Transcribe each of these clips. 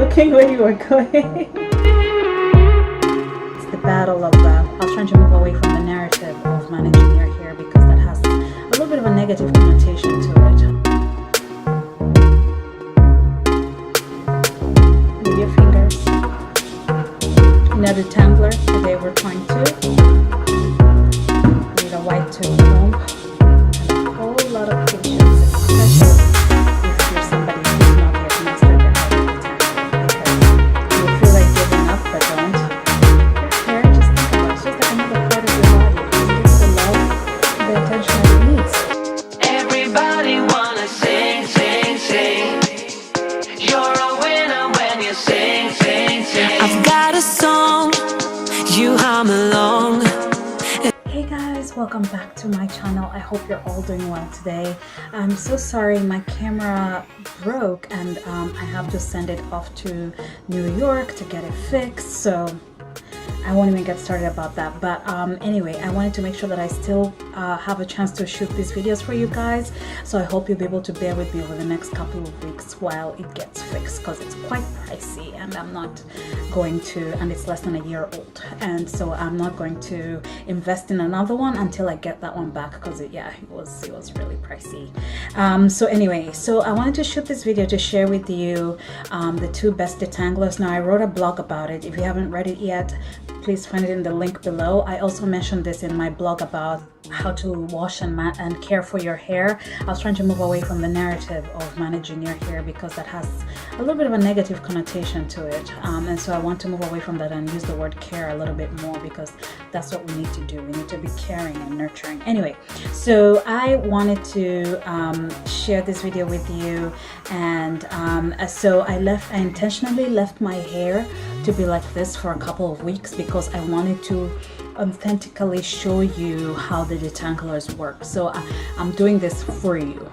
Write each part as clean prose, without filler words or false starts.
looking where you were going. It's the battle of I was trying to move away from the narrative of managing your hair because that has a little bit of a negative connotation to it. With your fingers. In a detangler, today we're trying to need a white tooth comb and a whole lot of patience, especially if you're somebody who's not yet mastered the art of detangle, because you'll feel like giving up, but don't. Your hair, just think about it, it's just like another part of your body. It needs the love, the attention that it needs. Everybody wanna sing, sing, sing. You're a winner when you sing, sing, sing. I've got a song, you hum along. Hey guys, welcome back to my channel. I hope you're all doing well today. I'm so sorry my camera broke and I have to send it off to New York to get it fixed, so I won't even get started about that. But anyway, I wanted to make sure that I still have a chance to shoot these videos for you guys, so I hope you'll be able to bear with me over the next couple of weeks while it gets fixed, because it's quite pricey and I'm not going to, and it's less than a year old, and so I'm not going to invest in another one until I get that one back, because it was really pricey. So anyway, so I wanted to shoot this video to share with you the two best detanglers. Now I wrote a blog about it. If you haven't read it yet, please find it in the link below. I also mentioned this in my blog about how to wash and care for your hair. I was trying to move away from the narrative of managing your hair because that has a little bit of a negative connotation to it, and so I want to move away from that and use the word care a little bit more, because that's what we need to do. We need to be caring and nurturing. Anyway, so I wanted to share this video with you, and so I intentionally left my hair to be like this for a couple of weeks because I wanted to authentically show you how the detanglers work. So I'm doing this for you.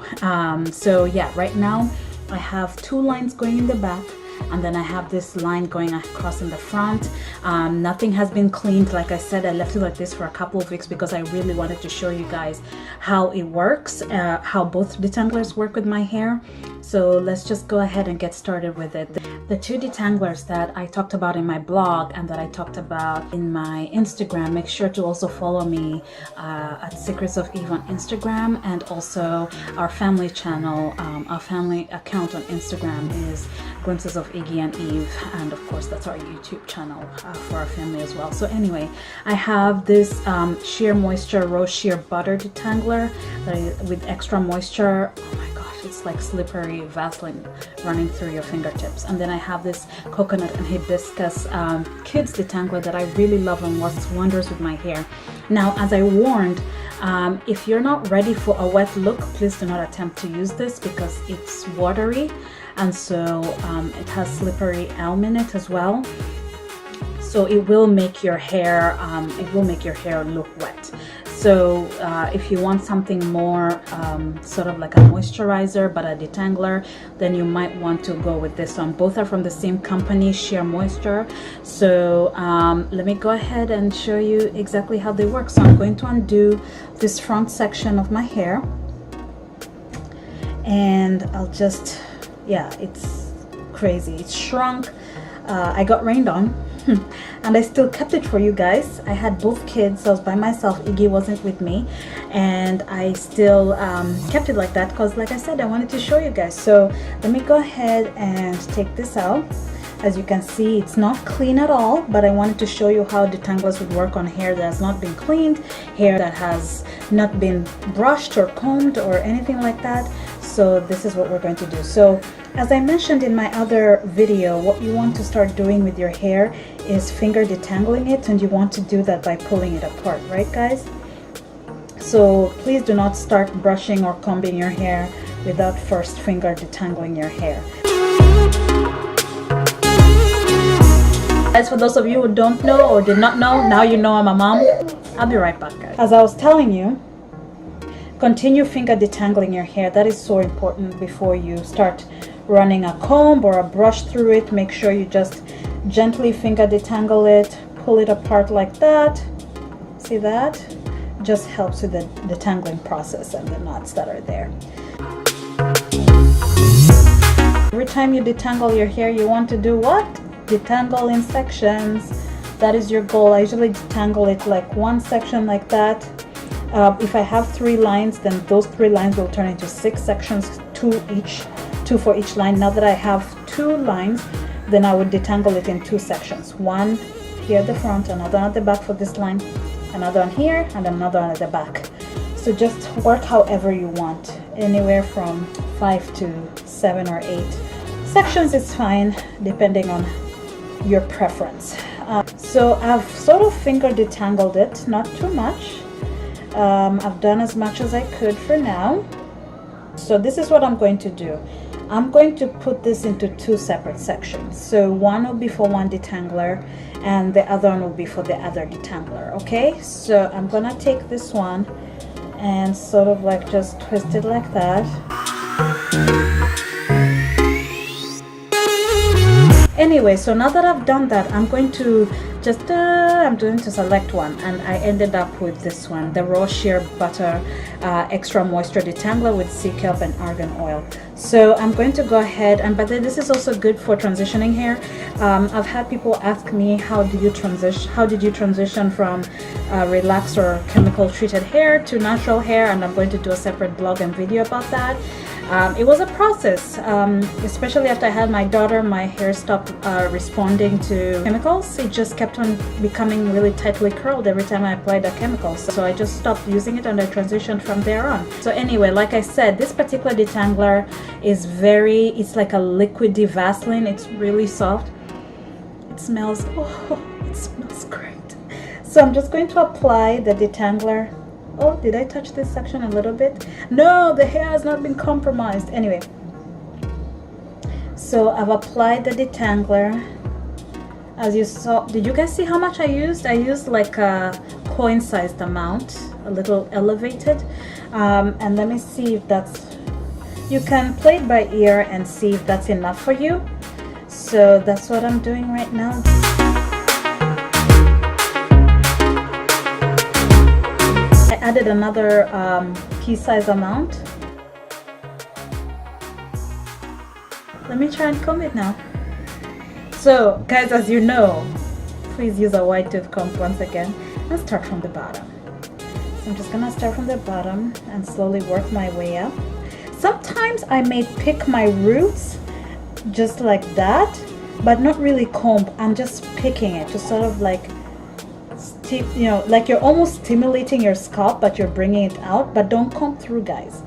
So yeah, right now I have two lines going in the back, and then I have this line going across in the front. Nothing has been cleaned. Like I said, I left it like this for a couple of weeks because I really wanted to show you guys how it works, how both detanglers work with my hair. So let's just go ahead and get started with it. The two detanglers that I talked about in my blog and that I talked about in my Instagram, make sure to also follow me at Secrets of Eve on Instagram, and also our family channel, our family account on Instagram is Glimpses of Iggy and Eve, and of course that's our YouTube channel for our family as well. So anyway, I have this Sheer Moisture Rose Sheer Butter Detangler with extra moisture. Oh my gosh, it's like slippery Vaseline running through your fingertips. And then I have this Coconut and Hibiscus Kids Detangler that I really love and works wonders with my hair. Now, as I warned, if you're not ready for a wet look, please do not attempt to use this because it's watery, and so it has slippery elm in it as well, so it will make your hair look wet. So if you want something more sort of like a moisturizer but a detangler, then you might want to go with this one. Both are from the same company, Sheer Moisture. So let me go ahead and show you exactly how they work. So I'm going to undo this front section of my hair, and I'll just, yeah, it's crazy. It's shrunk. I got rained on and I still kept it for you guys. I had both kids, I was by myself, Iggy wasn't with me, and I still kept it like that because, like I said, I wanted to show you guys. So let me go ahead and take this out. As you can see, it's not clean at all, but I wanted to show you how detanglers would work on hair that has not been cleaned, hair that has not been brushed or combed or anything like that. So this is what we're going to do. So as I mentioned in my other video, what you want to start doing with your hair is finger detangling it, and you want to do that by pulling it apart, right guys? So please do not start brushing or combing your hair without first finger detangling your hair. As for those of you who don't know or did not know, now you know I'm a mom. I'll be right back, guys. As I was telling you, continue finger detangling your hair. That is so important before you start running a comb or a brush through it. Make sure you just gently finger detangle it, pull it apart like that. See that? Just helps with the detangling process and the knots that are there. Every time you detangle your hair, you want to do what? Detangle in sections. That is your goal. I usually detangle it like one section like that. If I have 3 lines, then those 3 lines will turn into 6 sections, 2 for each line. Now that I have 2 lines, then I would detangle it in 2 sections. One here at the front, another at the back for this line, another one here, and another one at the back. So just work however you want, anywhere from 5 to 7 or 8 sections is fine, depending on your preference. So I've sort of finger detangled it, not too much. I've done as much as I could for now. So this is what I'm going to do. I'm going to put this into 2 separate sections. So one will be for one detangler and the other one will be for the other detangler. Okay, so I'm gonna take this one and sort of like just twist it like that. Anyway, so now that I've done that, I'm going to just I'm going to select one, and I ended up with this one, the Raw Sheer Butter Extra Moisture Detangler with sea kelp and argan oil. So I'm going to go ahead, and by the way, this is also good for transitioning hair. I've had people ask me, how did you transition from relaxed or chemical treated hair to natural hair, and I'm going to do a separate blog and video about that. It was a process, especially after I had my daughter. My hair stopped responding to chemicals. It just kept on becoming really tightly curled every time I applied the chemicals. So I just stopped using it and I transitioned from there on. So anyway, like I said, this particular detangler is it's like a liquidy Vaseline. It's really soft. It smells great. So I'm just going to apply the detangler. Oh, did I touch this section a little bit? No, the hair has not been compromised. Anyway, so I've applied the detangler. As you saw, did you guys see how much I used? I used like a coin-sized amount, a little elevated. And let me see if that's, you can play it by ear and see if that's enough for you. So that's what I'm doing right now. Added another pea-size amount. Let me try and comb it now. So guys, as you know, please use a wide tooth comb once again and start from the bottom. So I'm just gonna start from the bottom and slowly work my way up. Sometimes I may pick my roots just like that, but not really comb. I'm just picking it to sort of like, you know, like you're almost stimulating your scalp, but you're bringing it out. But don't comb through, guys.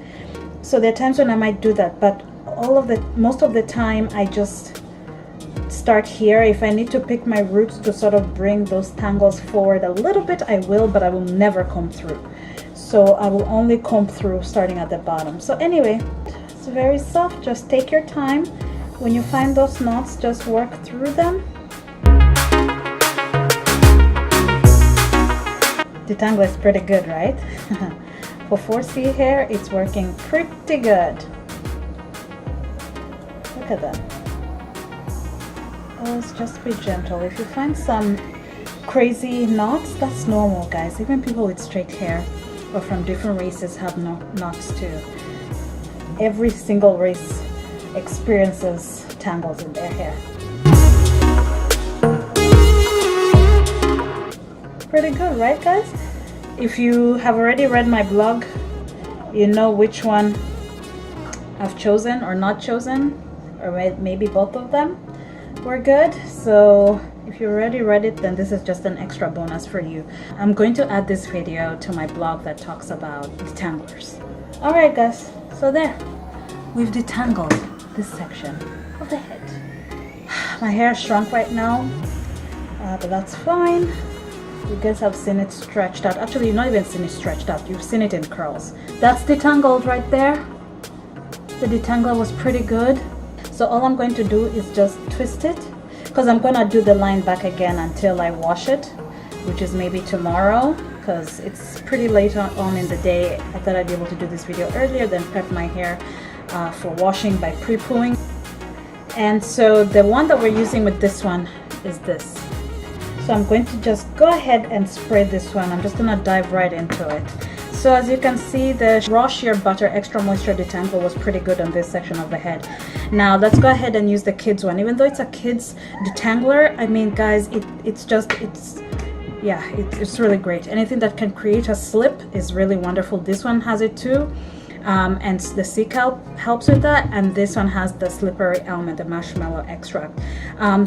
So there are times when I might do that, but most of the time I just start here. If I need to pick my roots to sort of bring those tangles forward a little bit, I will, but I will never comb through. So I will only comb through starting at the bottom. So anyway, it's very soft. Just take your time. When you find those knots, just work through them. Detangle is pretty good, right? For 4C hair, it's working pretty good. Look at that. Always just be gentle. If you find some crazy knots, that's normal, guys. Even people with straight hair or from different races have knots too. Every single race experiences tangles in their hair. Pretty good, right, guys? If you have already read my blog, you know which one I've chosen or not chosen, or maybe both of them were good. So if you already read it, then this is just an extra bonus for you. I'm going to add this video to my blog that talks about detanglers. All right, guys, so there, we've detangled this section of the head. My hair shrunk right now, but that's fine. You guys have seen it stretched out. Actually, you've not even seen it stretched out. You've seen it in curls. That's detangled right there. The detangler was pretty good. So all I'm going to do is just twist it, because I'm going to do the line back again until I wash it, which is maybe tomorrow, because it's pretty late on in the day. I thought I'd be able to do this video earlier than prep my hair for washing by pre-pooing. And so the one that we're using with this one is this. So I'm going to just go ahead and spray this one. I'm just going to dive right into it. So as you can see, the raw sheer butter extra moisture detangle was pretty good on this section of the head. Now let's go ahead and use the kids one. Even though it's a kids detangler, I mean guys, it's really great. Anything that can create a slip is really wonderful. This one has it too. And the sea kelp helps with that, and this one has the slippery almond, the marshmallow extract. And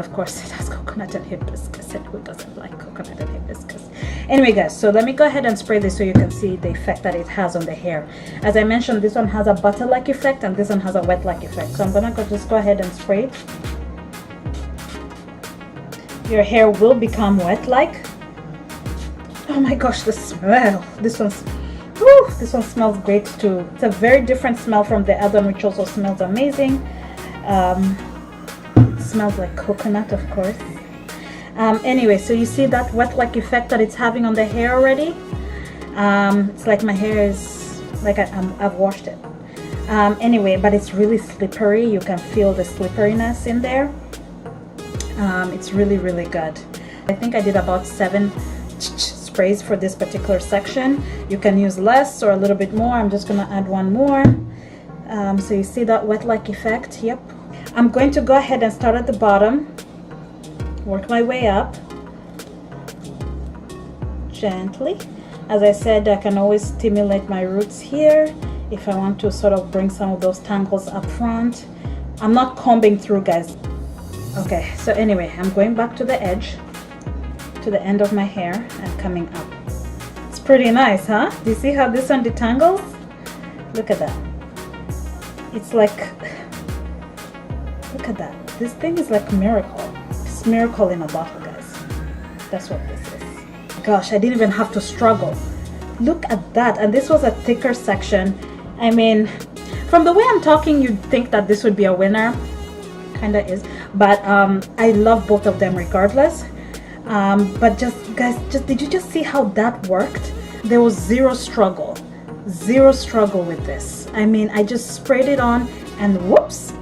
of course it has coconut and hibiscus, and who doesn't like coconut and hibiscus? Anyway guys, so let me go ahead and spray this so you can see the effect that it has on the hair. As I mentioned, this one has a butter-like effect and this one has a wet-like effect. So I'm gonna just go ahead and spray it. Your hair will become wet-like. Oh my gosh, the smell! This one smells great too. It's a very different smell from the other one, which also smells amazing. It smells like coconut, of course. Anyway, so you see that wet-like effect that it's having on the hair already. It's like my hair is like I've washed it. Anyway, but it's really slippery. You can feel the slipperiness in there. It's really, really good. I think I did about 7 sprays for this particular section. You can use less or a little bit more. I'm just gonna add one more. So you see that wet-like effect. Yep. I'm going to go ahead and start at the bottom, work my way up gently. As I said, I can always stimulate my roots here if I want to sort of bring some of those tangles up front. I'm not combing through, guys. Okay, so anyway, I'm going back to the edge, to the end of my hair, and coming up. It's pretty nice, huh? Do you see how this one detangles? Look at that. It's like, look at that. This thing is like a miracle. It's a miracle in a bottle, guys. That's what this is. Gosh, I didn't even have to struggle. Look at that. And this was a thicker section. I mean, from the way I'm talking, you'd think that this would be a winner. Kinda is. But I love both of them regardless. But guys, did you just see how that worked? There was zero struggle with this. I mean, I just sprayed it on and whoops,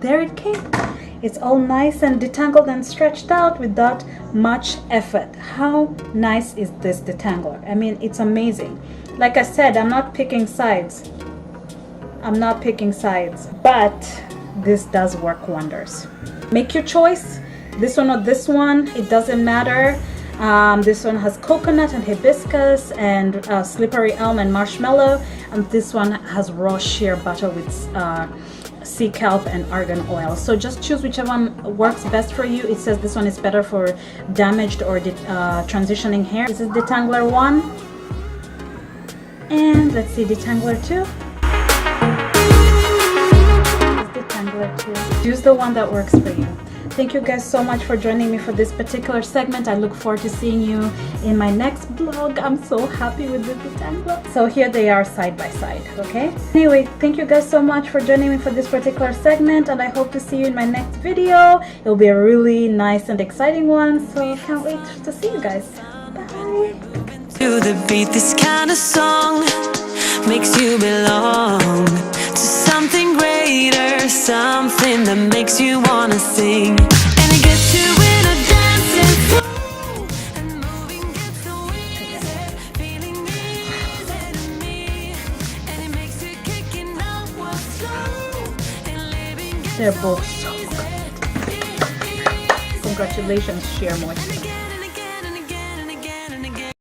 there it came. It's all nice and detangled and stretched out without much effort. How nice is this detangler? I mean, it's amazing. Like I said, I'm not picking sides, but this does work wonders. Make your choice. This one or this one, it doesn't matter. This one has coconut and hibiscus and slippery almond marshmallow, and this one has raw sheer butter with sea kelp and argan oil. So just choose whichever one works best for you. It says this one is better for damaged or transitioning hair. This is Detangler 1, and let's see Detangler 2. This is Detangler 2. Choose the one that works for you. Thank you guys so much for joining me for this particular segment. I look forward to seeing you in my next vlog. I'm so happy with this detangler. So here they are side by side, okay? Anyway, thank you guys so much for joining me for this particular segment, and I hope to see you in my next video. It'll be a really nice and exciting one, so can't wait to see you guys. Bye! To the beat, this kind of song makes you belong to something greater, something that makes you wanna sing, and it gets you in a dancing flow, and moving gets so easy, feeling easy to me, and it makes you kicking out what's slow, and living gets They're both so good. Congratulations, Sheer Moisture.